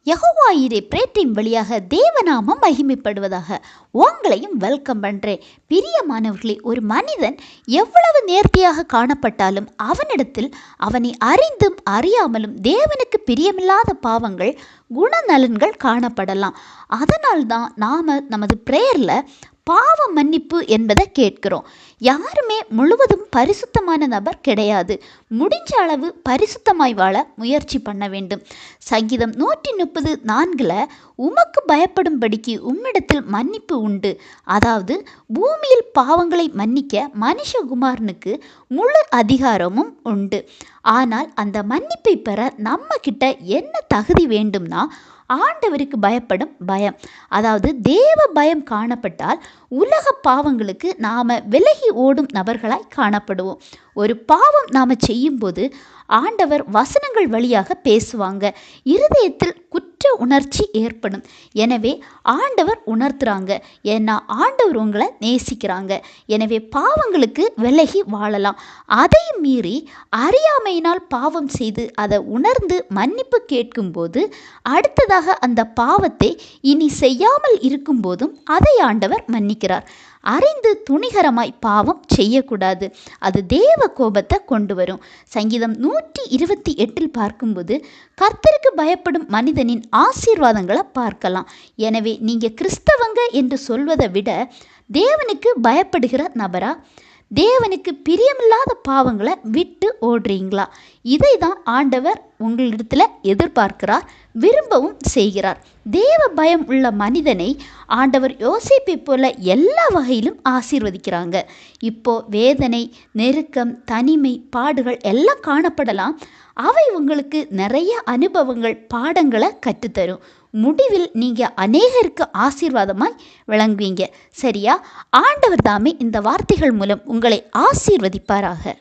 யெகோவா ஈரே பிரேட்டின் வழியாக தேவநாமம் மகிமைப்படுவதாக. உங்களையும் வெல்கம் பண்ணுறேன். பிரியமானவர்களே, ஒரு மனிதன் எவ்வளவு நேர்த்தியாக காணப்பட்டாலும் அவனிடத்தில் அவனை அறிந்தும் அறியாமலும் தேவனுக்கு பிரியமில்லாத பாவங்கள், குணநலன்கள் காணப்படலாம். அதனால்தான் நாம் நமது பிரேயரில் பாவ மன்னிப்பு என்பதை கேட்கிறோம். யாருமே முழுவதும் பரிசுத்தமான நபர் கிடையாது. முடிஞ்ச அளவு பரிசுத்தமாய் வாழ முயற்சி பண்ண வேண்டும். சங்கீதம் 130:4 உமக்கு பயப்படும்படிக்கு உம்மிடத்தில் மன்னிப்பு உண்டு. அதாவது பூமியில் பாவங்களை மன்னிக்க மனுஷகுமாரனுக்கு முழு அதிகாரமும் உண்டு. ஆனால் அந்த மன்னிப்பை பெற நம்ம கிட்ட என்ன தகுதி வேண்டும்னா, ஆண்டவருக்கு பயப்படும் பயம். அதாவது தேவ பயம் காணப்பட்டால் உலக பாவங்களுக்கு நாம் விலகி ஓடும் நபர்களாய் காணப்படுவோம். ஒரு பாவம் நாம் செய்யும்போது ஆண்டவர் வசனங்கள் வழியாக பேசுவாங்க. இருதயத்தில் குற்ற உணர்ச்சி ஏற்படும். எனவே ஆண்டவர் உணர்த்துறாங்க. ஏன்னா ஆண்டவர் உங்களை நேசிக்கிறாங்க. எனவே பாவங்களுக்கு விலகி வாழலாம். அதையும் மீறி அறியாமையினால் பாவம் செய்து அதை உணர்ந்து மன்னிப்பு கேட்கும்போது அடுத்ததாக அந்த பாவத்தை இனி செய்யாமல் இருக்கும்போதும் அதை ஆண்டவர் மன்னிக்கிறார். அறிந்து துணிகரமாய் பாவம் செய்யக்கூடாது. அது தேவ கோபத்தை கொண்டு வரும். சங்கீதம் 128 பார்க்கும்போது கர்த்தருக்கு பயப்படும் மனிதனின் ஆசீர்வாதங்களை பார்க்கலாம். எனவே நீங்கள் கிறிஸ்தவங்க என்று சொல்வதை விட தேவனுக்கு பயப்படுகிற நபரா, தேவனுக்கு பிரியமில்லாத பாவங்களை விட்டு ஓடுறீங்களா? இதை தான் ஆண்டவர் உங்களிடத்தில் எதிர்பார்க்கிறார், விரும்பவும் செய்கிறார். தேவ பயம் உள்ள மனிதனை ஆண்டவர் யோசேப்பை போல எல்லா வகையிலும் ஆசீர்வதிக்கிறாங்க. இப்போ வேதனை, நெருக்கம், தனிமை, பாடுகள் எல்லாம் காணப்படலாம். அவை உங்களுக்கு நிறைய அனுபவங்கள், பாடங்களை கற்றுத்தரும். முடிவில் நீங்கள் அநேகருக்கு ஆசீர்வாதமாய் விளங்குவீங்க. சரியா? ஆண்டவர் தாமே இந்த வார்த்தைகள் மூலம் உங்களை ஆசீர்வதிப்பாராக.